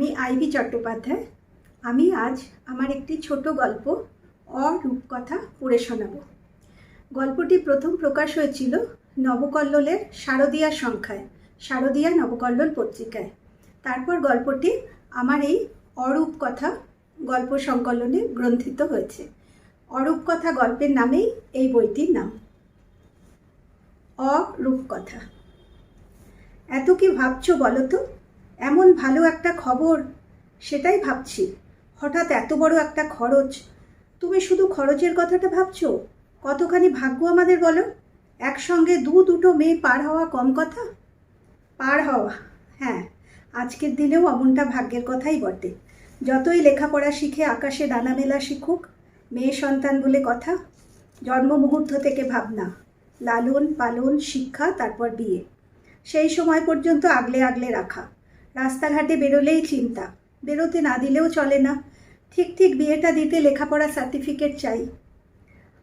আমি আইভি চট্টোপাধ্যায়। আমি আজ আমার একটি ছোট গল্প অরূপকথা পড়ে শোনাব। গল্পটি প্রথম প্রকাশ হয়েছিল নবকল্লোলের শারদীয়া সংখ্যায়, শারদীয়া নবকল্লোল পত্রিকায়। তারপর গল্পটি আমার এই অরূপকথা গল্প সংকলনে গ্রন্থিত হয়েছে। অরূপকথা গল্পের নামেই এই বইটির নাম। অরূপকথা। এত কি ভাবছো বলো তো? এমন ভালো একটা খবর, সেটাই ভাবছি। হঠাৎ এত বড় একটা খরচ। তুমি শুধু খরচের কথাটা ভাবছো? কতখানি ভাগ্য আমাদের বলো। একসঙ্গে দুটো মেয়ে পার হওয়া কম কথা? পার হওয়া, হ্যাঁ, আজকের দিনেও অমনটা ভাগ্যের কথাই বটে। যতই লেখাপড়া শিখে আকাশে ডানা মেলা শিখুক, মেয়ে সন্তান বলে কথা। জন্ম মুহূর্ত থেকে ভাবনা, লালন পালন, শিক্ষা, তারপর বিয়ে। সেই সময় পর্যন্ত আগলে আগলে রাখা। রাস্তাঘাটে বেরোলেই চিন্তা, বেরোতে না দিলেও চলে না। ঠিক বিয়েটা দিতে লেখাপড়া সার্টিফিকেট চাই।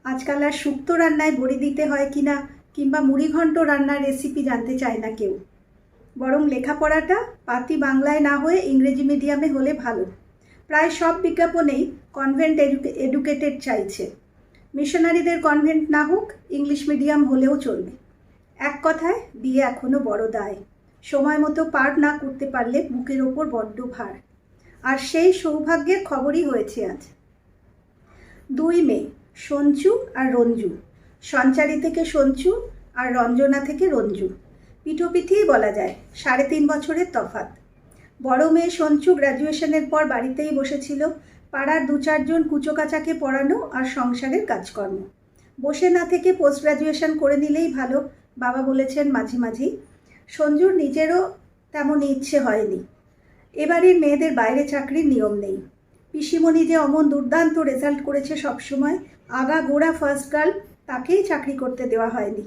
আজকাল আর শুক্তো রান্নায় বড়ি দিতে হয় কিনা, কিংবা মুড়িঘণ্ট রান্নার রেসিপি জানতে চায় না কেউ। বরং লেখাপড়াটা পাতি বাংলায় না হয়ে ইংরেজি মিডিয়ামে হলে ভালো। প্রায় সব বিজ্ঞাপনেই কনভেন্ট এডুকেটেড চাইছে। মিশনারিদের কনভেন্ট না হোক, ইংলিশ মিডিয়াম হলেও চলবে। এক কথায়, বিয়ে এখনো বড় দায়। সময় মতো পার না করতে পারলে বুকের ওপর বড্ড ভার। আর সেই সৌভাগ্যের খবরই হয়েছে আজ। 2 মেয়ে, সঞ্চু আর রঞ্জু। সঞ্চারী থেকে সঞ্চু আর রঞ্জনা থেকে রঞ্জু। পিঠোপিঠিই বলা যায়, 3.5 বছরের তফাৎ। বড় মেয়ে সঞ্চু গ্র্যাজুয়েশনের পর বাড়িতেই বসেছিল, পাড়ার 2-4 জন কুচোকাচাকে পড়ানো আর সংসারের কাজকর্ম। বসে না থেকে পোস্ট গ্র্যাজুয়েশন করে নিলেই ভালো, বাবা বলেছেন মাঝে মাঝেই। সঞ্জুর নিজেরও তেমন ইচ্ছে হয়নি। এবারের মেয়েদের বাইরে চাকরির নিয়ম নেই। পিসিমণি যে অমন দুর্দান্ত রেজাল্ট করেছে সবসময়, আগাগোড়া ফার্স্ট গার্ল, তাকেই চাকরি করতে দেওয়া হয়নি।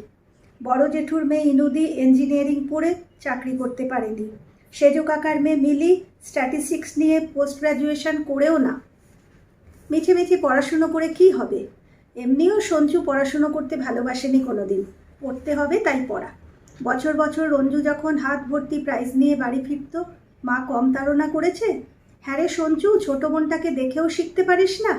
বড় জেঠুর মেয়ে ইনুদি ইঞ্জিনিয়ারিং পড়ে চাকরি করতে পারেনি। সেজো কাকার মেয়ে মিলি স্ট্যাটিস্টিক্স নিয়ে পোস্ট গ্র্যাজুয়েশন করেও না। মিছে পড়াশুনো করে কি হবে? এমনিও সঞ্জু পড়াশুনো করতে ভালোবাসেনি কোনোদিন। পড়তে হবে তাই পড়া। বছর বছর রঞ্জু যখন হাত ভর্তি প্রাইজ নিয়ে বাড়ি ফিরত, মা কম তাড়না করেছে? হ্যাঁ রে সঞ্জু, ছোট বোনটাকে দেখেও শিখতে পারিস না?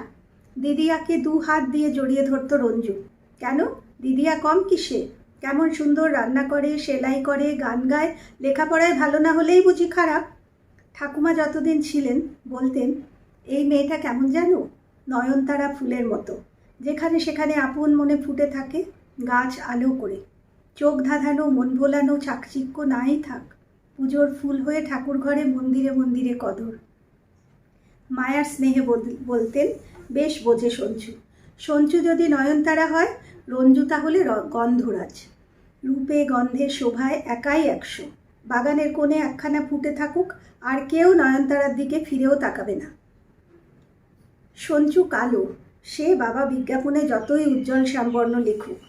দিদিয়াকে 2 হাত দিয়ে জড়িয়ে ধরত রঞ্জু। কেন, দিদিয়া কম কিসে? কেমন সুন্দর রান্না করে, সেলাই করে, গান গায়, লেখাপড়ায় ভালো না হলেই বুঝি খারাপ? ঠাকুমা যতদিন ছিলেন বলতেন, এই মেয়েটা কেমন জানো, নয়নতারা ফুলের মতো, যেখানে সেখানে আপন মনে ফুটে থাকে, গাছ আলো করে। চোখ ধাঁধানো, মন ভোলানো চাকচিক্য নাই থাক, পুজোর ফুল হয়ে ঠাকুর ঘরে মন্দিরে মন্দিরে কদর। মায়ার স্নেহে বলতেন, বেশ বোঝে সঞ্জু। সঞ্জু যদি নয়নতারা হয়, রঞ্জু তাহলে গন্ধরাজ। রূপে গন্ধে শোভায় একাই 100। বাগানের কোণে একখানা ফুটে থাকুক, আর কেউ নয়নতারার দিকে ফিরেও তাকাবে না। সঞ্জু কালো, সে বাবা বিজ্ঞাপনে যতই উজ্জ্বল শ্যামবর্ণ লিখুক।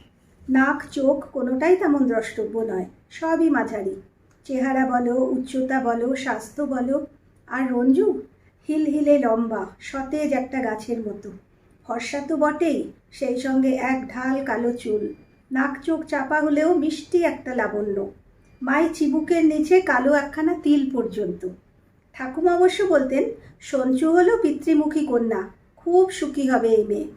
নাক চোখ কোনোটাই তেমন দ্রষ্টব্য নয়, সবই মাঝারি। চেহারা বলো, উচ্চতা বলো, স্বাস্থ্য বলো। আর রঞ্জু হিলহিলে লম্বা, সতেজ একটা গাছের মতো। ফর্সা তো বটেই, সেই সঙ্গে এক ঢাল কালো চুল। নাক চোখ চাপা হলেও মিষ্টি একটা লাবণ্য। মাই চিবুকের নিচে কালো একখানা তিল পর্যন্ত। ঠাকুমা অবশ্য বলতেন, সঞ্চু হলো পিতৃমুখী কন্যা, খুব সুখী হবে এই মেয়ে।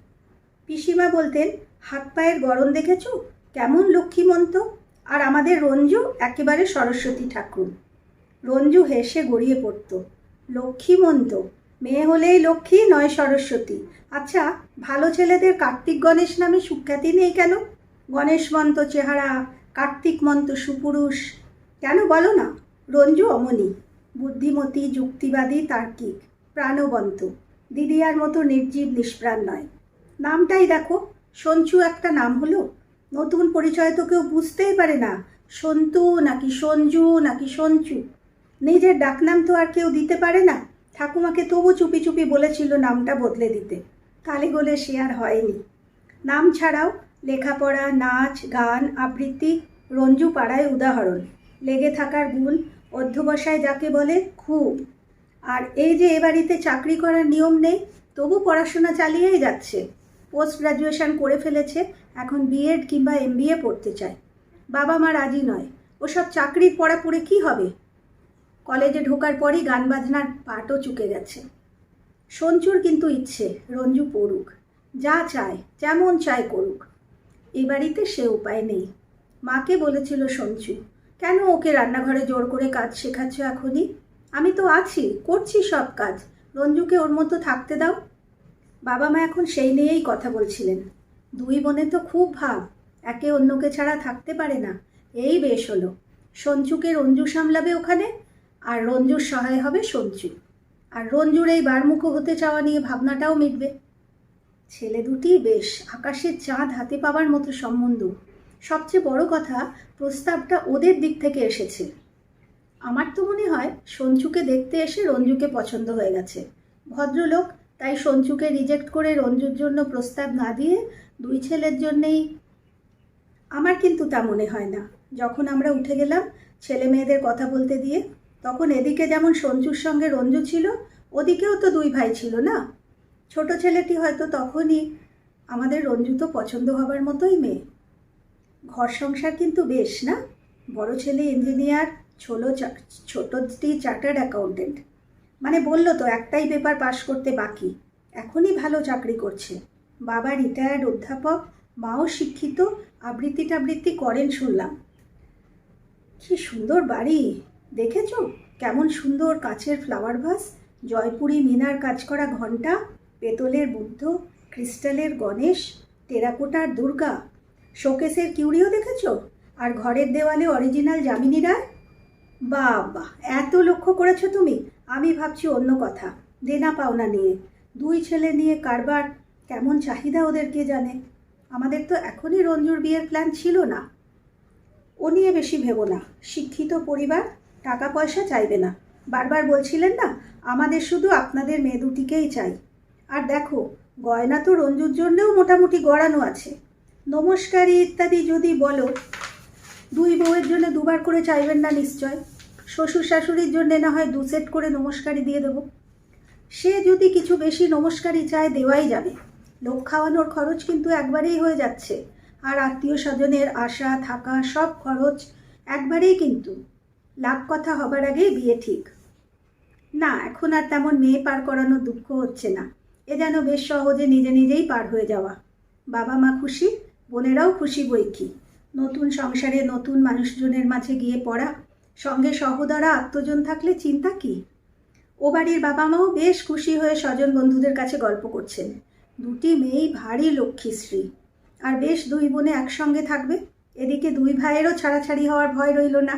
পিসিমা বলতেন, হাত পায়ের গড়ন দেখেছো, কেমন লক্ষ্মীমন্ত। আর আমাদের রঞ্জু একেবারে সরস্বতী ঠাকুর। রঞ্জু হেসে গড়িয়ে পড়ত। লক্ষ্মীমন্ত? মেয়ে হলেই লক্ষ্মী, নয় সরস্বতী। আচ্ছা, ভালো ছেলেদের কার্তিক গণেশ নামে সুখ্যাতি নেই কেন? গণেশমন্ত চেহারা, কার্তিকমন্ত সুপুরুষ, কেন বলো না? রঞ্জু অমনি, বুদ্ধিমতী, যুক্তিবাদী, তার্কিক, প্রাণবন্ত। দিদিয়ার মতো নির্জীব নিষ্প্রাণ নয়। নামটাই দেখো, সঞ্চু একটা নাম হলো। নতুন পরিচয় তো কেউ বুঝতেই পারে না, সন্তু নাকি সঞ্জু নাকি সঞ্চু। নিজের ডাকনাম তো আর কেউ দিতে পারে না। ঠাকুমাকে তবু চুপি চুপি বলেছিল নামটা বদলে দিতে, কালে গোলে সে আর হয়নি। নাম ছাড়াও লেখাপড়া, নাচ, গান, আবৃত্তি রঞ্জু পাড়ায় উদাহরণ। লেগে থাকার গুণ, অধ্যবসায় যাকে বলে, খুব। আর এই যে এ বাড়িতে চাকরি করার নিয়ম নেই, তবু পড়াশোনা চালিয়েই যাচ্ছে। পোস্ট গ্র্যাজুয়েশন করে ফেলেছে, এখন বিএড কিংবা MBA পড়তে চায়। বাবা মা রাজি নয়। ওসব চাকরির পড়া পড়ে কী হবে? কলেজে ঢোকার পরই গান বাজনার পাটও চুকে গেছে। সঞ্চুর কিন্তু ইচ্ছে রঞ্জু পড়ুক, যা চায় যেমন চায় করুক। এ বাড়িতে সে উপায় নেই। মাকে বলেছিল সঞ্চু, কেন ওকে রান্নাঘরে জোর করে কাজ শেখাচ্ছ এখনই? আমি তো আছি, করছি সব কাজ, রঞ্জুকে ওর মতো থাকতে দাও। বাবা মা এখন সেই নিয়েই কথা বলছিলেন। দুই বোনে তো খুব ভাব, একে অন্যকে ছাড়া থাকতে পারে না। এই বেশ হলো, সঞ্চুকে রঞ্জু সামলাবে ওখানে, আর রঞ্জুর সহায় হবে সঞ্চু। আর রঞ্জুর এই বারমুখো হতে চাওয়া নিয়ে ভাবনাটাও মিটবে। ছেলে দুটি বেশ আকাশের চাঁদ হাতে পাওয়ার মতো সম্বন্ধ। সবচেয়ে বড় কথা, প্রস্তাবটা ওদের দিক থেকে এসেছে। আমার তো মনে হয় সঞ্চুকে দেখতে এসে রঞ্জুকে পছন্দ হয়ে গেছে। ভদ্রলোক, তাই সঞ্চুকে রিজেক্ট করে রঞ্জুর জন্য প্রস্তাব না দিয়ে দুই ছেলের জন্যেই। আমার কিন্তু তা মনে হয় না। যখন আমরা উঠে গেলাম ছেলে মেয়েদের কথা বলতে দিয়ে, তখন এদিকে যেমন সঞ্চুর সঙ্গে রঞ্জু ছিল, ওদিকেও তো দুই ভাই ছিল না। ছোট ছেলেটি হয়তো তখনই, আমাদের রঞ্জু তো পছন্দ হবার মতোই মেয়ে। ঘর সংসার কিন্তু বেশ না? বড় ছেলে ইঞ্জিনিয়ার, ছোটটি চার্টার্ড অ্যাকাউন্টেন্ট। মানে বললো তো একটাই পেপার পাশ করতে বাকি, এখনই ভালো চাকরি করছে। বাবা রিটায়ার্ড অধ্যাপক, মাও শিক্ষিত, আবৃত্তি টাবৃত্তি করেন শুনলাম। কি সুন্দর বাড়ি দেখেছ? কেমন সুন্দর কাচের ফ্লাওয়ার ভাস, জয়পুরি মিনার কাজ করা ঘণ্টা, পেতলের বুদ্ধ, ক্রিস্টালের গণেশ, টেরাকোটার দুর্গা, শোকেসের কিউরিও দেখেছ? আর ঘরের দেওয়ালে অরিজিনাল যামিনী রায়। বাবা, এত লক্ষ্য করেছো তুমি? আমি ভাবছি অন্য কথা, দেনা পাওনা নিয়ে। দুই ছেলে নিয়ে কারবার, কেমন চাহিদা ওদের কে জানে। আমাদের তো এখনই রঞ্জুর বিয়ের প্ল্যান ছিল না। ও নিয়ে বেশি ভেবো না, শিক্ষিত পরিবার, টাকা পয়সা চাইবে না। বারবার বলছিলেন না, আমাদের শুধু আপনাদের মেয়ে দুটিকেই চাই। আর দেখো, গয়না তো রঞ্জুর জন্যেও মোটামুটি গড়ানো আছে। নমস্কারি ইত্যাদি যদি বলো, দুই বউয়ের জন্য দুবার করে চাইবেন না নিশ্চয়। শ্বশুর শাশুড়ির জন্য না হয় 2 সেট করে নমস্কারি দিয়ে দেবো। সে যদি কিছু বেশি নমস্কারি চায় দেওয়াই যাবে। লোক খাওয়ানোর খরচ কিন্তু একবারেই হয়ে যাচ্ছে। আর আত্মীয় স্বজনের আসা থাকা সব খরচ একবারেই কিন্তু। লাভ কথা হবার আগেই বিয়ে ঠিক। না, এখন আর তেমন মেয়ে পার করানোর দুঃখ হচ্ছে না। এ যেন বেশ সহজে নিজে নিজেই পার হয়ে যাওয়া। বাবা মা খুশি, বোনেরাও খুশি বই কি। নতুন সংসারে নতুন মানুষজনের মাঝে গিয়ে পড়া, সঙ্গে সহোদরা আত্মজন থাকলে চিন্তা কি। ও বাড়ির বাবা মাও বেশ খুশি হয়ে স্বজন বন্ধুদের কাছে গল্প করছেন। দুটি মেয়েই ভারী লক্ষ্মীশ্রী। আর বেশ দুই বোনে একসঙ্গে থাকবে। এদিকে দুই ভাইয়েরও ছাড়াছাড়ি হওয়ার ভয় রইল না।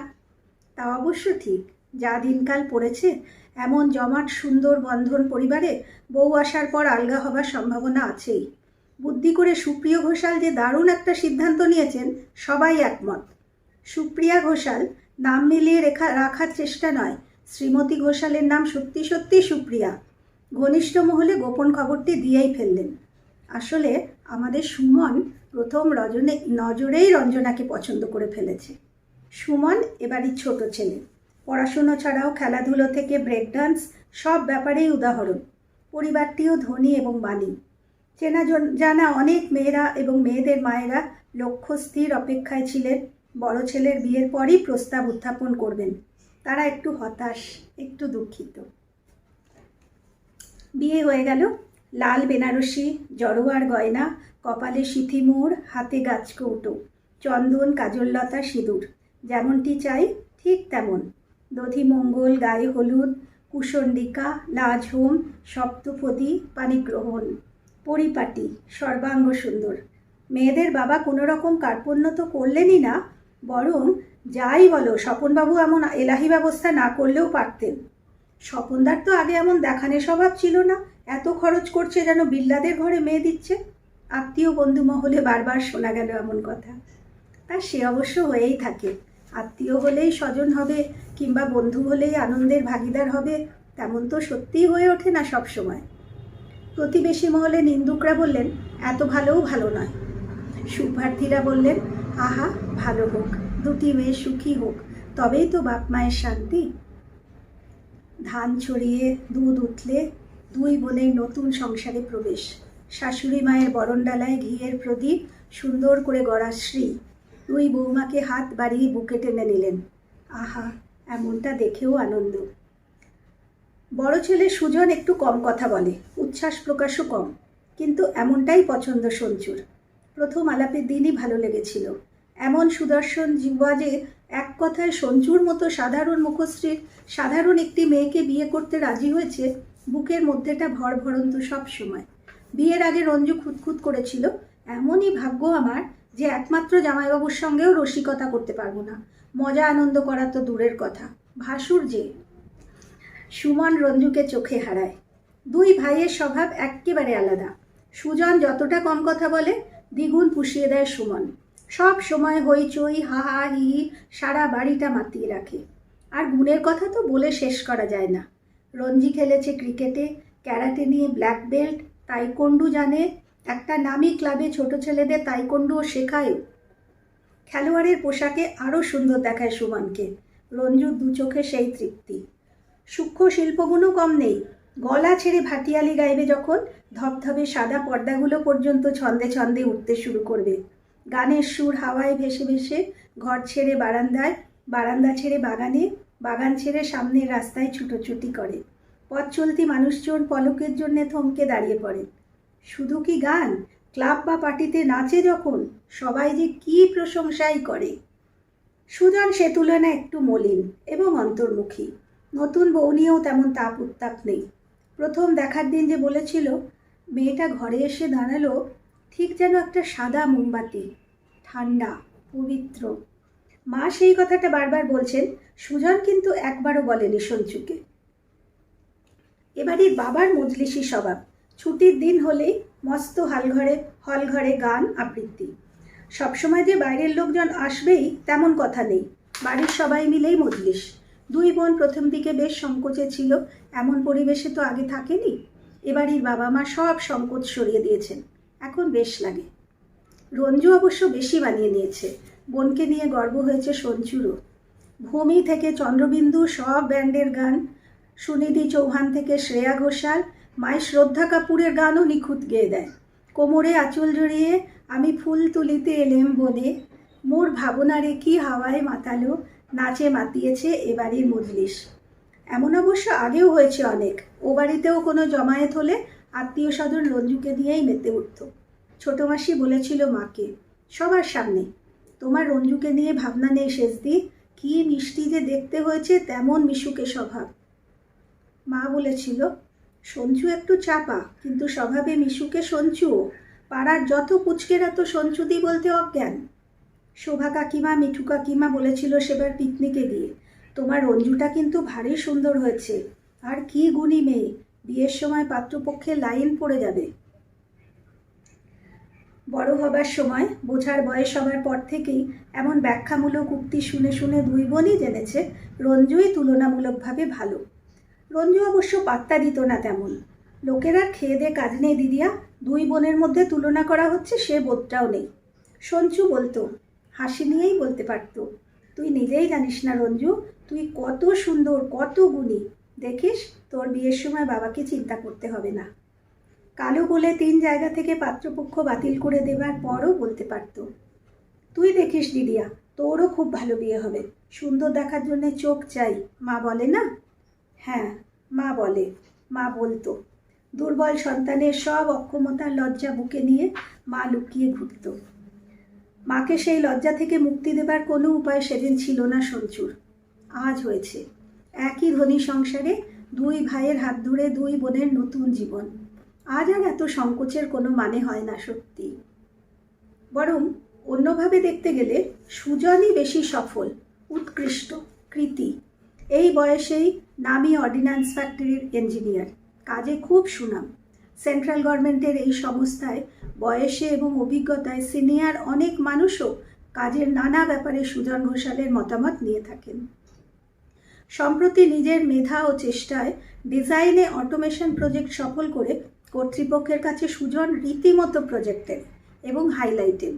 তা অবশ্য ঠিক, যা দিনকাল পড়েছে, এমন জমাট সুন্দর বন্ধন পরিবারে বউ আসার পর আলগা হবার সম্ভাবনা আছেই। বুদ্ধি করে সুপ্রিয় ঘোষাল যে দারুণ একটা সিদ্ধান্ত নিয়েছেন, সবাই একমত। সুপ্রিয়া ঘোষাল নাম মিলিয়ে রাখার চেষ্টা নয়, শ্রীমতী ঘোষালের নাম সত্যি সত্যি সুপ্রিয়া। ঘনিষ্ঠ মহলে গোপন খবরটি দিয়েই ফেললেন। আসলে আমাদের সুমন প্রথম নজরেই রঞ্জনাকে পছন্দ করে ফেলেছে। সুমন এবারই ছোট ছেলে, পড়াশুনো ছাড়াও খেলাধুলো থেকে ব্রেক ডান্স সব ব্যাপারেই উদাহরণ। পরিবারটিও ধনী এবং বাণী। চেনা জানা অনেক মেয়েরা এবং মেয়েদের মায়েরা লক্ষ্য স্থির অপেক্ষায় ছিলেন বড় ছেলের বিয়ের পরই প্রস্তাব উত্থাপন করবেন। তারা একটু হতাশ, একটু দুঃখিত। বিয়ে হয়ে গেল। লাল বেনারসি, জড়োয়ার গয়না, কপালে সিঁথিমোড়, হাতে গাছকৌটো, চন্দন, কাজললতা, সিঁদুর। যেমনটি চাই ঠিক তেমন। দধিমঙ্গল, গায়ে হলুদ, কুশণ্ডিকা, লাজহোম, সপ্তপদী, পাণিগ্রহণ, পরিপাটি, সর্বাঙ্গ সুন্দর। মেয়েদের বাবা কোনো রকম কার্পণ্য তো করলেনই না, বরং যাই বলো স্বপনবাবু এমন এলাহি ব্যবস্থা না করলেও পারতেন। স্বপনদার তো আগে এমন দেখানে স্বভাব ছিল না, এত খরচ করছে যেন বিল্লাদের ঘরে মেয়ে দিচ্ছে। আত্মীয় বন্ধু মহলে বারবার শোনা গেল এমন কথা। তা সে অবশ্য হয়েই থাকে। আত্মীয় হলেই স্বজন হবে, কিংবা বন্ধু হলেই আনন্দের ভাগিদার হবে, তেমন তো সত্যিই হয়ে ওঠে না সব সময়। প্রতিবেশী মহলে নিন্দুকরা বললেন এত ভালোও ভালো নয়। সুপ্রার্থীরা বললেন আহা ভালো হোক, দুটি মেয়ে সুখী হোক, তবেই তো বাপ মায়ের শান্তি। ধান ছড়িয়ে দুধ উঠলে দুই বোনের নতুন সংসারে প্রবেশ। শাশুড়ি মায়ের বরণডালায় ঘিয়ের প্রদীপ, সুন্দর করে গড়া শ্রী। দুই বৌমাকে হাত বাড়িয়ে বুকে টেনে নিলেন। আহা, এমনটা দেখেও আনন্দ। বড় ছেলে সুজন একটু কম কথা বলে, উচ্ছ্বাস প্রকাশও কম, কিন্তু এমনটাই পছন্দ সঞ্চুর। প্রথম আলাপের দিনই ভালো লেগেছিল। এমন সুদর্শন যুবা যে এক কথায় সঞ্চুর মতো সাধারণ মুখশ্রীর সাধারণ একটি মেয়েকে বিয়ে করতে রাজি হয়েছে, বুকের মধ্যেটা ভরভরন্ত সব সময়। বিয়ের আগে রঞ্জু খুঁতখুত করেছিল, এমনই ভাগ্য আমার যে একমাত্র জামাইবাবুর সঙ্গেও রসিকতা করতে পারবো না, মজা আনন্দ করা তো দূরের কথা, ভাসুর যে। সুমন রঞ্জুকে চোখে হারায়। দুই ভাইয়ের স্বভাব একেবারে আলাদা। সুজন যতটা কম কথা বলে, দ্বিগুণ পুষিয়ে দেয় সুমন। সব সময় হইচই হা হা হি হি সারা বাড়িটা মাতিয়ে রাখে। আর গুণের কথা তো বলে শেষ করা যায় না। রঞ্জি খেলেছে ক্রিকেটে, ক্যারাটে নিয়ে ব্ল্যাক বেল্ট, তাইকোন্ডু জানে, একটা নামি ক্লাবে ছোট ছেলেদের তাইকোন্ডুও শেখায়। খেলোয়াড়ের পোশাকে আরও সুন্দর দেখায় সুমনকে। রঞ্জুর দু চোখে সেই তৃপ্তি। সূক্ষ্ম শিল্পগুণও কম নেই। গলা ছেড়ে ভাটিয়ালি গাইবে যখন, ধবধবে সাদা পর্দাগুলো পর্যন্ত ছন্দে ছন্দে উঠতে শুরু করবে। গানের সুর হাওয়ায় ভেসে ভেসে ঘর ছেড়ে বারান্দায়, বারান্দা ছেড়ে বাগানে, বাগান ছেড়ে সামনের রাস্তায় ছুটোছুটি করে। পথ চলতি মানুষজন পলকের জন্যে থমকে দাঁড়িয়ে পড়ে। শুধু কি গান, ক্লাব বা পার্টিতে নাচে যখন, সবাই যে কী প্রশংসাই করে। সুজন সে তুলনায় একটু মলিন এবং অন্তর্মুখী। নতুন বউ নিয়েও তেমন তাপ উত্তাপ নেই। প্রথম দেখার দিন যে বলেছিল, মেয়েটা ঘরে এসে দাঁড়ালো ঠিক যেন একটা সাদা মোমবাতি, ঠান্ডা, পবিত্র। মা সেই কথাটা বারবার বলছেন, সুজন কিন্তু একবারও বলেনি সঞ্চুকে। এবারের বাবার মজলিসি স্বভাব। ছুটির দিন হলেই মস্ত হল ঘরে গান আবৃত্তি। সবসময় যে বাইরের লোকজন আসবেই তেমন কথা নেই, বাড়ির সবাই মিলেই মজলিস। দুই বোন প্রথম দিকে বেশ সংকোচে ছিল, এমন পরিবেশে তো আগে থাকেনি। এবাড়ির বাবা মা সব সংকোচ সরিয়ে দিয়েছেন, এখন বেশ লাগে। রঞ্জু অবশ্য বেশি বানিয়ে নিয়েছে, বোনকে নিয়ে গর্ব হয়েছে সঞ্চুরও। ভূমি থেকে চন্দ্রবিন্দু সব ব্যান্ডের গান, সুনিধি চৌহান থেকে শ্রেয়া ঘোষাল, মায়ের শ্রদ্ধা কাপুরের গানও নিখুঁত গেয়ে দেয়। কোমরে আঁচল জড়িয়ে আমি ফুল তুলিতে এলেম বনে, মোর ভাবনারে কি হাওয়ায় মাতালো, নাচে মাতিয়েছে এবাড়ির মজলিস। এমন অবশ্য আগেও হয়েছে অনেক। ও বাড়িতেও কোনো জমায়েত হলে আত্মীয় স্বজন রঞ্জুকে দিয়েই মেতে উঠত। ছোটো মাসি বলেছিল মাকে সবার সামনে, তোমার রঞ্জুকে নিয়ে ভাবনা নেই শেষদি, কি মিষ্টি যে দেখতে হয়েছে, তেমন মিশুকে স্বভাব। মা বলেছিল, সঞ্চু একটু চাপা, কিন্তু স্বভাবে মিশুকে সঞ্চুও। পাড়ার যত পুচকেরা তো সঞ্চুদি বলতে অজ্ঞান। শোভা কাকিমা, মিঠু কাকিমা বলেছিল সেবার পিকনিকে গিয়ে, তোমার রঞ্জুটা কিন্তু ভারী সুন্দর হয়েছে, আর কি গুণী মেয়ে, বিয়ের সময় পাত্রপক্ষে লাইন পড়ে যাবে। বড় হবার সময়, বোঝার বয়স হবার পর থেকেই এমন ব্যাখ্যামূলক উক্তি শুনে শুনে দুই বোনই জেনেছে রঞ্জুই তুলনামূলকভাবে ভালো। রঞ্জু অবশ্য পাত্তা দিত না তেমন। লোকেরা খেয়ে দে কাজ নেই দিদিয়া, দুই বোনের মধ্যে তুলনা করা হচ্ছে সে বোধটাও নেই। সঞ্চু বলতো, হাসি নিয়েই বলতে পারত, তুই নিজেই জানিস না রঞ্জু, তুই কত সুন্দর, কত গুণী, দেখিস তোর বিয়ের সময় বাবাকে চিন্তা করতে হবে না। কালো বলে 3 জায়গা থেকে পাত্রপক্ষ বাতিল করে দেবার পরও বলতে পারত, তুই দেখিস দিদিয়া, তোরও খুব ভালো বিয়ে হবে, সুন্দর দেখার জন্য চোখ চাই, মা বলে না। হ্যাঁ, মা বলে, মা বলতো। দুর্বল সন্তানের সব অক্ষমতার লজ্জা বুকে নিয়ে মা লুকিয়ে ঘুরত। মাকে সেই লজ্জা থেকে মুক্তি দেবার কোনো উপায় সেদিন ছিল না সঞ্চুর। আজ হয়েছে। একই ধনী সংসারে দুই ভাইয়ের হাত ধরে দুই বোনের নতুন জীবন। আজ আর এত সংকোচের কোনো মানে হয় না সত্যি। বরং অন্যভাবে দেখতে গেলে সুজনই বেশি সফল, উৎকৃষ্ট, কৃতী। এই বয়সেই নামি অর্ডিন্যান্স ফ্যাক্টরির ইঞ্জিনিয়ার, কাজে খুব সুনাম। সেন্ট্রাল গভর্নমেন্টের এই সংস্থায় বয়সে এবং অভিজ্ঞতায় সিনিয়র অনেক মানুষও কাজের নানা ব্যাপারে সুজন ঘোষালের মতামত নিয়ে থাকেন। সম্প্রতি নিজের মেধা ও চেষ্টায় ডিজাইনে অটোমেশন প্রজেক্ট সফল করে কর্তৃপক্ষের কাছে সুজন রীতিমতো প্রজেক্টেড এবং হাইলাইটেড।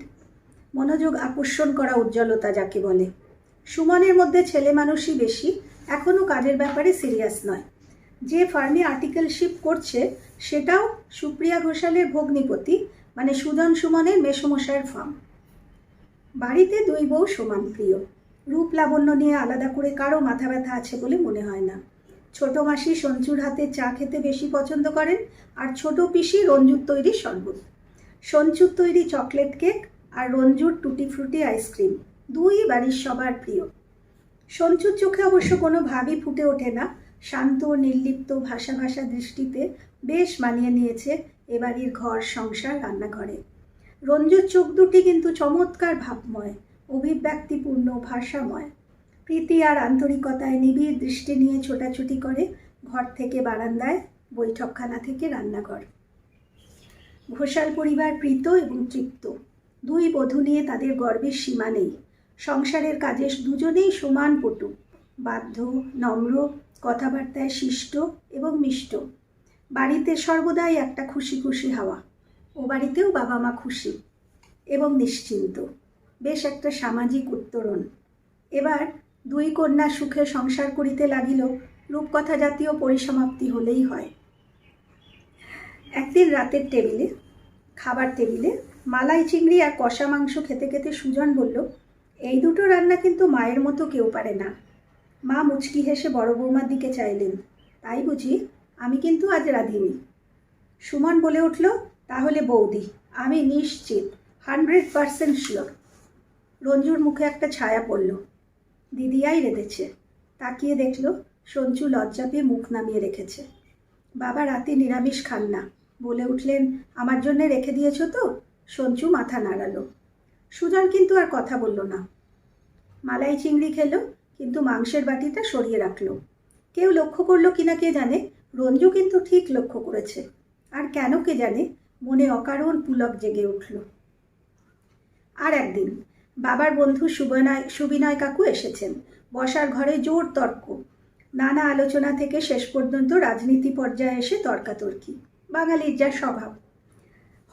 মনোযোগ আকর্ষণ করা উজ্জ্বলতা যাকে বলে। সুমনের মধ্যে ছেলে মানুষই বেশি, এখনও কাজের ব্যাপারে সিরিয়াস নয়। যে ফার্মে আর্টিকেলশিপ করছে সেটাও সুপ্রিয়া ঘোষালের ভগ্নিপতি, মানে সুজন সুমনের মেসমশাইয়ের ফার্ম। বাড়িতে দুই বউ সমান প্রিয়। রূপ লাবণ্য নিয়ে আলাদা করে কারো মাথা ব্যথা আছে বলে মনে হয় না। ছোট মাসি সঞ্চুর হাতে চা খেতে বেশি পছন্দ করেন, আর ছোট পিসি রঞ্জুর তৈরি শরবত, সঞ্চুর তৈরি চকলেট কেক আর রঞ্জুর টুটি ফ্রুটি আইসক্রিম দুই বাড়ির সবার প্রিয়। সঞ্চুর চোখে অবশ্য কোনো ভাবই ফুটে ওঠে না, শান্ত নির্লিপ্ত ভাষা ভাষা দৃষ্টিতে বেশ মানিয়ে নিয়েছে এবাড়ির ঘর সংসার রান্নাঘরে। রঞ্জুর চোখ দুটি কিন্তু চমৎকার ভাবময়, অভিব্যক্তিপূর্ণ, ভাষাময়। প্রীতি আর আন্তরিকতায় নিবিড় দৃষ্টি নিয়ে ছোটাছুটি করে ঘর থেকে বারান্দায়, বৈঠকখানা থেকে রান্নাঘর। ঘোষাল পরিবার প্রীত এবং তৃপ্ত। দুই বধূ নিয়ে তাদের গর্বের সীমা নেই। সংসারের কাজে দুজনেই সমান পটু, বাধ্য, নম্র, কথাবার্তায় শিষ্ট এবং মিষ্ট। বাড়িতে সর্বদাই একটা খুশি খুশি হাওয়া। ও বাড়িতেও বাবা মা খুশি এবং নিশ্চিন্ত। বেশ একটা সামাজিক উত্তরণ। এবার দুই কন্যা সুখে সংসার করিতে লাগিল, রূপকথা জাতীয় পরিসমাপ্তি হলেই হয়। একদিন রাতের টেবিলে, খাবার টেবিলে মালাই চিংড়ি আর কষা মাংস খেতে খেতে সুজন বলল, এই দুটো রান্না কিন্তু মায়ের মতো কেউ পারে না। মা মুচকি হেসে বড় বৌমার দিকে চাইলেন, তাই বুঝি? আমি কিন্তু আজ রাঁধিনি। সুমন বলে উঠল, তাহলে বৌদি, আমি নিশ্চিত, 100% শিওর। রঞ্জুর মুখে একটা ছায়া পড়ল। দিদিয়াই রেঁধেছে। তাকিয়ে দেখল সঞ্চু লজ্জা পেয়ে মুখ নামিয়ে রেখেছে। বাবা রাতে নিরামিষ খান না, বলে উঠলেন, আমার জন্যে রেখে দিয়েছ তো? সঞ্চু মাথা নাড়ালো। সুজন কিন্তু আর কথা বলল না। মালাই চিংড়ি খেলো, কিন্তু মাংসের বাটিটা সরিয়ে রাখলো। কেউ লক্ষ্য করলো কিনা কে জানে, রঞ্জু কিন্তু ঠিক লক্ষ্য করেছে। আর কেন কে জানে, মনে অকারণ পুলক জেগে উঠল। আর একদিন বাবার বন্ধু সুবিনয় কাকু এসেছেন। বসার ঘরে জোর তর্ক, নানা আলোচনা থেকে শেষ পর্যন্ত রাজনীতি পর্যায়ে এসে তর্কাতর্কি, বাঙালির যা স্বভাব।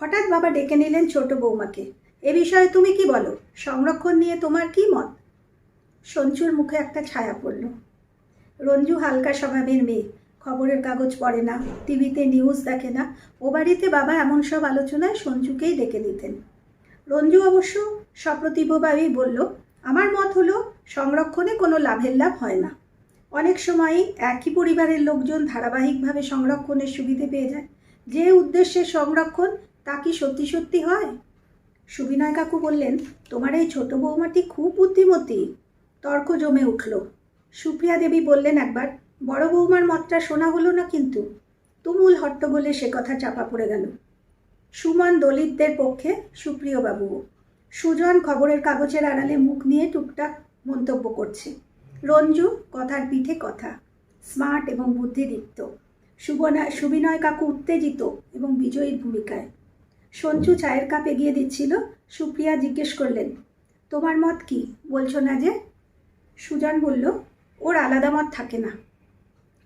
হঠাৎ বাবা ডেকে নিলেন ছোট বৌমাকে। এ বিষয়ে তুমি কি বলো? সংরক্ষণ নিয়ে তোমার কি মত? সঞ্চুর মুখে একটা ছায়া পড়ল। রঞ্জু হালকা স্বভাবের মেয়ে, খবরের কাগজ পড়ে না, টিভিতে নিউজ দেখে না। ও বাড়িতে বাবা এমন সব আলোচনায় সঞ্চুকেই ডেকে নিতেন। রঞ্জু অবশ্য সপ্রতিভভাবেই বলল, আমার মত হলো সংরক্ষণে কোনো লাভের লাভ হয় না। অনেক সময়ই একই পরিবারের লোকজন ধারাবাহিকভাবে সংরক্ষণের সুবিধে পেয়ে যায়। যে উদ্দেশ্যে সংরক্ষণ, তা কি সত্যি সত্যি হয়? সুবিনয় কাকু বললেন, তোমার এই ছোট বৌমাটি খুব বুদ্ধিমতী। তর্ক জমে উঠল। সুপ্রিয়া দেবী বললেন একবার, বড় বৌমার মতটা শোনা হলো না কিন্তু। তুমুল হট্টগোলে সে কথা চাপা পড়ে গেল। সুমন দলিতদের পক্ষে, সুপ্রিয়বাবুও। সুজন খবরের কাগজের আড়ালে মুখ নিয়ে টুকটাক মন্তব্য করছে। রঞ্জু কথার পিঠে কথা, স্মার্ট এবং বুদ্ধিদীপ্ত। সুবিনয় কাকু উত্তেজিত এবং বিজয়ীর ভূমিকায়। সঞ্চু চায়ের কাপ এগিয়ে দিচ্ছিল। সুপ্রিয়া জিজ্ঞেস করলেন, তোমার মত কি? বলছো না যে? সুজন বলল, ওর আলাদা মত থাকে না।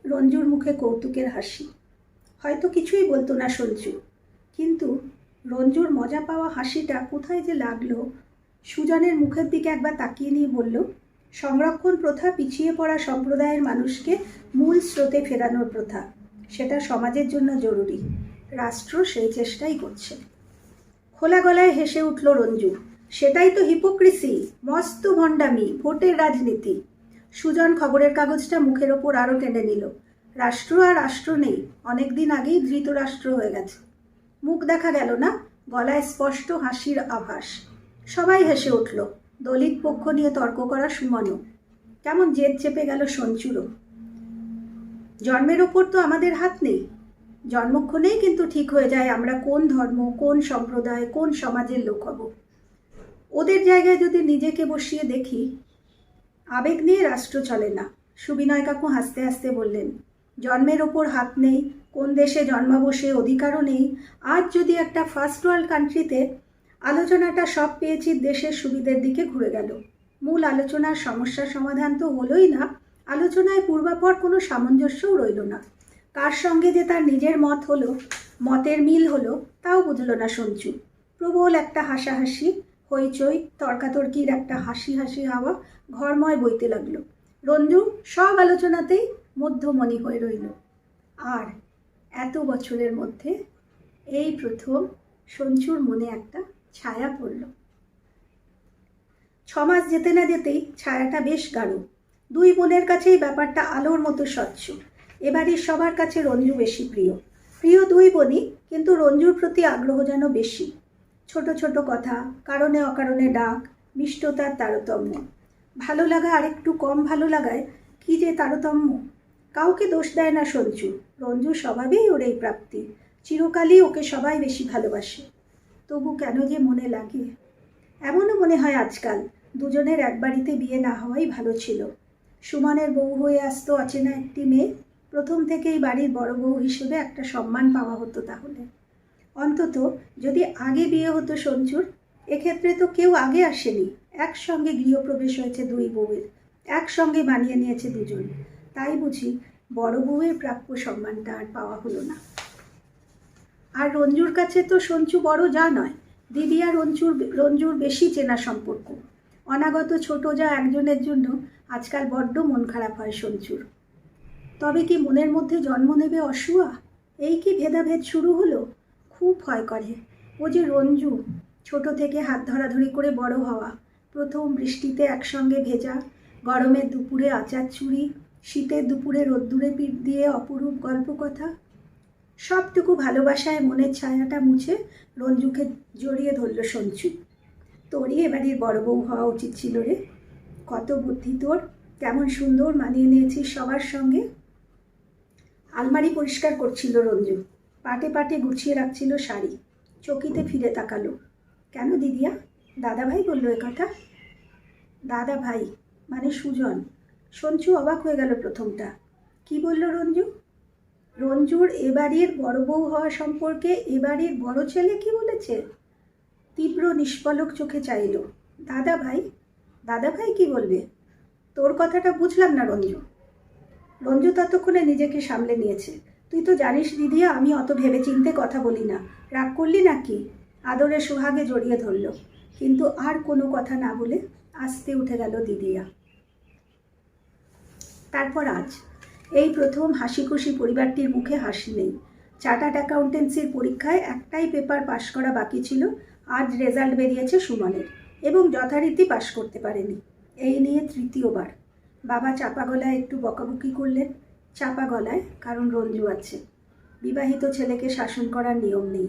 রঞ্জুর মুখে কৌতুকের হাসি। হয়তো কিছুই বলতো না সঞ্চু, কিন্তু রঞ্জুর মজা পাওয়া হাসিটা কোথায় যে লাগলো। সুজনের মুখের দিকে একবার তাকিয়ে নিয়ে বলল, সংরক্ষণ প্রথা পিছিয়ে পড়া সম্প্রদায়ের মানুষকে মূল স্রোতে ফেরানোর প্রথা। সেটা সমাজের জন্য জরুরি। রাষ্ট্র সেই চেষ্টাই করছে। খোলা গলায় হেসে উঠল রঞ্জু। সেটাই তো হিপোক্রিসি, মস্ত ভণ্ডামি, ভোটের রাজনীতি। সুজন খবরের কাগজটা মুখের ওপর আরও টেনে নিল। রাষ্ট্র আর রাষ্ট্র নেই, অনেকদিন আগেই ধৃতরাষ্ট্র হয়ে গেছে। মুখ দেখা গেল না, গলায় স্পষ্ট হাসির আভাস। সবাই হেসে উঠল, দলিত পক্ষ নিয়ে তর্ক করা সুমনও। কেমন জেদ চেপে গেল সঞ্চুরও। জন্মের ওপর তো আমাদের হাত নেই। জন্মক্ষণেই কিন্তু ঠিক হয়ে যায় আমরা কোন ধর্ম, কোন সম্প্রদায়, কোন সমাজের লোক হব। ওদের জায়গায় যদি নিজেকে বসিয়ে দেখি, আবেগ নিয়ে রাষ্ট্র চলে না। সুবিনয় কাকু হাসতে হাসতে বললেন, জন্মের ওপর হাত নেই, কোন দেশে জন্মাবো সে অধিকারও নেই। আজ যদি একটা ফার্স্ট ওয়ার্ল্ড কান্ট্রিতে আলোচনাটা সব পেয়েছি দেশের সুবিধের দিকে ঘুরে গেল। মূল আলোচনার সমস্যার সমাধান তো হলোই না, আলোচনায় পূর্বাপর কোনো সামঞ্জস্যও রইল না। কার সঙ্গে যে তার নিজের মত হলো, মতের মিল হলো, তাও বুঝল না সঞ্চু। প্রবল একটা হাসাহাসি, হইচই, তর্কাতর্কির একটা হাসি হাসি হাওয়া ঘরময় বইতে লাগলো। রঞ্জু সব আলোচনাতেই মধ্যমণি হয়ে রইল। আর এত বছরের মধ্যে এই প্রথম সঞ্চুর মনে একটা ছায়া পড়ল। 6 মাস যেতে না যেতেই ছায়াটা বেশ গাঢ়। দুই বোনের কাছেই ব্যাপারটা আলোর মতো স্বচ্ছ। এবারই সবার কাছে রঞ্জু বেশি প্রিয়। প্রিয় দুই বোনই, কিন্তু রঞ্জুর প্রতি আগ্রহ যেন বেশি। ছোট ছোট কথা, কারণে অকারণে ডাক, মিষ্টতার তারতম্য। ভালো লাগা আর একটু কম ভালো লাগায় কি যে তারতম্য! কাউকে দোষ দেয় না সঞ্জু। রঞ্জুর স্বভাবেই ওর এই প্রাপ্তি। চিরকালই ওকে সবাই বেশি ভালোবাসে। তবু কেন যে মনে লাগে। এমনও মনে হয় আজকাল দুজনের এক বাড়িতে বিয়ে না হওয়াই ভালো ছিল। সুমনের বউ হয়ে আসতো অচেনা একটি মেয়ে। প্রথম থেকেই বাড়ির বড় বউ হিসেবে একটা সম্মান পাওয়া হতো তাহলে। অন্তত যদি আগে বিয়ে হতো সঞ্জুর। এক্ষেত্রে তো কেউ আগে আসেনি। একসঙ্গে গৃহপ্রবেশ হয়েছে দুই বউয়ের, একসঙ্গে বানিয়ে নিয়েছে দুজন। তাই বুঝি বড় বউয়ের প্রাপ্য সম্মানটা আর পাওয়া হলো না। আর রঞ্জুর কাছে তো সঞ্জু বড় যা নয়, দিদি আর রঞ্জুর বেশি চেনা সম্পর্ক। অনাগত ছোট যা একজনের জন্য আজকাল বড্ড মন খারাপ হয় সঞ্জুর। তবে কি মনের মধ্যে জন্ম নেবে অসুয়া? এই কি ভেদাভেদ শুরু হলো? খুব ভয় করে। ও যে রঞ্জু, ছোট থেকে হাত ধরাধরি করে বড় হওয়া, প্রথম বৃষ্টিতে একসঙ্গে ভেজা, গরমের দুপুরে আচার চুরি, শীতের দুপুরে রোদ্দুরে পিঠ দিয়ে অপরূপ গল্প কথা। সবটুকু ভালোবাসায় মনের ছায়াটা মুছে রঞ্জুকে জড়িয়ে ধরল সঞ্জু। তোরই এবারের বড় বউ হওয়া উচিত ছিল রে। কত বুদ্ধি তোর! কেমন সুন্দর মানিয়ে নিয়েছিস সবার সঙ্গে। আলমারি পরিষ্কার করছিল রঞ্জু। পাটে পাটে গুছিয়ে রাখছিল শাড়ি। চকিতে ফিরে তাকালো। কেন দিদিয়া? দাদাভাই বললো এ কথা? দাদাভাই মানে সুজন। সঞ্জু অবাক হয়ে গেল প্রথমটা। কি বলল রঞ্জু? রঞ্জুর এবাড়ির বড় বউ হওয়া সম্পর্কে এবাড়ির বড় ছেলে কি বলেছে? তীব্র নিষ্পলক চোখে চাইল। দাদাভাই? দাদাভাই কি বলবে? তোর কথাটা বুঝলাম না রঞ্জু। রঞ্জু ততক্ষণে নিজেকে সামলে নিয়েছে। তুই তো জানিস দিদিয়া, আমি অত ভেবেচিন্তে কথা বলি না। রাগ করলি নাকি? আদরে সোহাগে জড়িয়ে ধরল, কিন্তু আর কোনো কথা না বলে আস্তে উঠে গেল দিদিয়া। তারপর আজ এই প্রথম হাসি খুশি পরিবারটির মুখে হাসি নেই। চার্টার্ড অ্যাকাউন্টেন্সির পরীক্ষায় একটাই পেপার পাশ করা বাকি ছিল। আজ রেজাল্ট বেরিয়েছে সুমনের, এবং যথারীতি পাশ করতে পারেনি। এই নিয়ে তৃতীয়বার। বাবা চাপা গলায় একটু বকাবকি করলেন। চাপা গলায়, কারণ রঞ্জু আছে। বিবাহিত ছেলেকে শাসন করার নিয়ম নেই।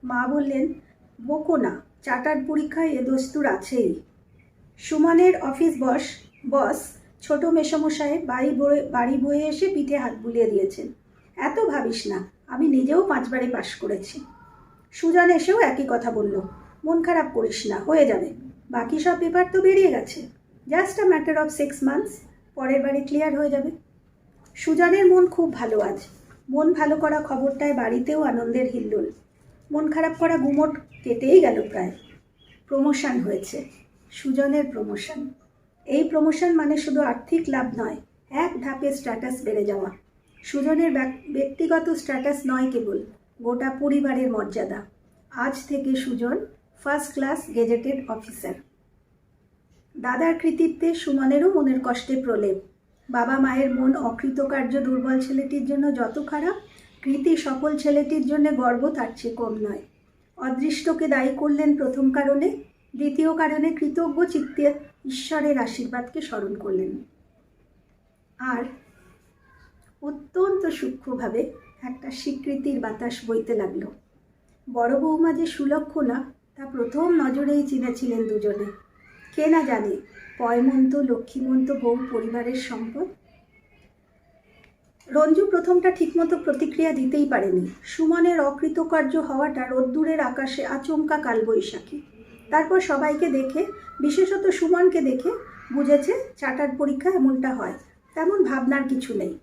মা বললেন, বকো না, চার্টার্ড পরীক্ষায় এ দস্তুর আছেই। সুমনের অফিস বস ছোট মেসমশাই বাড়ি বয়ে এসে পিঠে হাত বুলিয়ে দিয়েছেন। এত ভাবিস না, আমি নিজেও 5বারে পাশ করেছি। সুজন এসেও একই কথা বলল। মন খারাপ করিস না, হয়ে যাবে। বাকি সব পেপার তো বেরিয়ে গেছে। Just a matter of 6 months. পরের বারে ক্লিয়ার হয়ে যাবে। সুজনের মন খুব ভালো আজ। মন ভালো করা খবরটায় বাড়িতেও আনন্দের হিল্লোল। মন খারাপ করা গুমট কেটেই গেল প্রায়। প্রমোশন হয়েছে। সুজনের প্রমোশন। এই প্রমোশন মানে শুধু আর্থিক লাভ নয়, এক ধাপে স্ট্যাটাস বেড়ে যাওয়া। সুজনের ব্যক্তিগত স্ট্যাটাস নয় কেবল, গোটা পরিবারের মর্যাদা। আজ থেকে Sujan first class gazetted officer. দাদার কৃতিত্বে সুমনেরও মনের কষ্টে প্রলেপ। বাবা মায়ের মন অকৃতকার্য দুর্বল ছেলেটির জন্য যত খারাপ, কৃতি সফল ছেলেটির জন্য গর্ব তার চেয়ে কম নয়। অদৃষ্টকে দায়ী করলেন প্রথম কারণে, দ্বিতীয় কারণে কৃতজ্ঞ চিত্তে ঈশ্বরের আশীর্বাদকে স্মরণ করলেন। আর অত্যন্ত সূক্ষ্মভাবে একটা স্বীকৃতির বাতাস বইতে লাগল। বড় বৌমা যে সুলক্ষণা তা প্রথম নজরেই চিনেছিলেন দুজনে। কে না জানে পয়মন্ত লক্ষ্মীমন্ত বউ পরিবারের সম্পদ। রঞ্জু প্রথমটা ঠিকমতো প্রতিক্রিয়া দিতেই পারেনি। সুমনের অকৃতকার্য হওয়াটা রোদ্দুরের আকাশে আচমকা কালবৈশাখী। তারপর সবাইকে দেখে, বিশেষত সুমনকে দেখে বুঝেছে চার্টার্ড পরীক্ষা এমনটা হয়। তেমন ভাবনার কিছু নেই।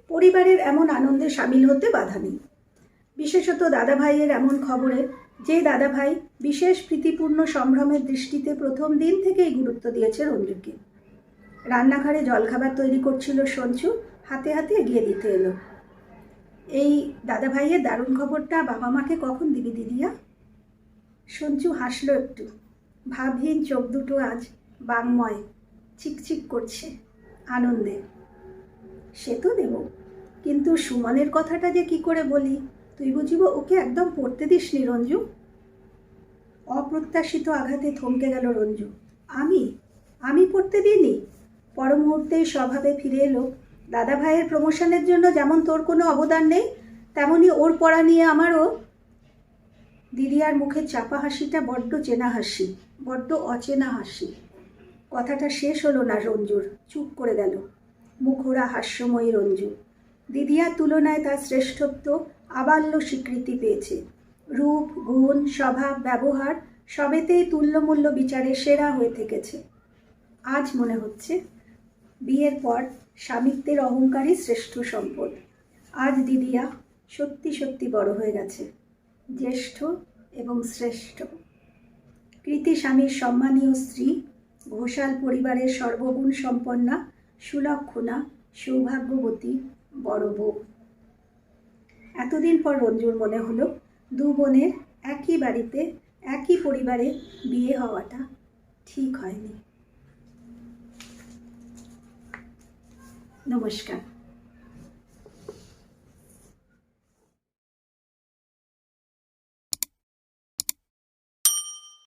পরিবারের এমন আনন্দে সামিল হতে বাধা নেই। বিশেষত দাদাভাইয়ের এমন খবরে, যে দাদাভাই বিশেষ প্রীতিপূর্ণ সম্ভ্রমের দৃষ্টিতে প্রথম দিন থেকেই গুরুত্ব দিয়েছে রঞ্জুকে। রান্নাঘরে জলখাবার তৈরি করছিল সঞ্জু, হাতে হাতে এগিয়ে দিতে এলো। এই দাদাভাইয়ের দারুণ খবরটা বাবা মাকে কখন দিবি দিদিয়া? সঞ্জু হাসলো একটু। ভাবহীন চোখ দুটো আজ বাংময়, চিকচিক করছে আনন্দে। সে তো দেব, কিন্তু সুমনের কথাটা যে কি করে বলি? তুই বুঝিব ওকে একদম পড়তে দিসনি রঞ্জু। অপ্রত্যাশিত আঘাতে থমকে গেল রঞ্জু। আমি আমি পড়তে দিইনি? পর মুহূর্তেই স্বভাবে ফিরে এলো, দাদা ভাইয়ের প্রমোশনের জন্য যেমন তোর কোনো অবদান নেই, তেমনি ওর পড়া নিয়ে আমারও। দিদিয়ার মুখে চাপা হাসিটা বড্ড চেনা হাসি, বড্ড অচেনা হাসি। কথাটা শেষ হলো না রঞ্জুর, চুপ করে গেল। মুখোরা হাস্যময়ী রঞ্জু। দিদিয়ার তুলনায় তার শ্রেষ্ঠত্ব আবাল্য স্বীকৃতি পেয়েছে। রূপ, গুণ, স্বভাব, ব্যবহার সবেতেই তুল্যমূল্য বিচারে সেরা হয়ে থেকেছে। আজ মনে হচ্ছে বিয়ের পর স্বামিত্বের অহংকারই শ্রেষ্ঠ সম্পদ। আজ দিদিয়া সত্যি সত্যি বড় হয়ে গেছে, জ্যেষ্ঠ এবং শ্রেষ্ঠ। কৃতি স্বামীর সম্মানীয় স্ত্রী, ঘোষাল পরিবারের সর্বগুণ সম্পন্না, সুলক্ষণা, সৌভাগ্যবতী বড় বউ। এতদিন পর রঞ্জুর মনে হলো দু বোনের একই বাড়িতে একই পরিবারে বিয়ে হওয়াটা ঠিক হয়নি। নমস্কার।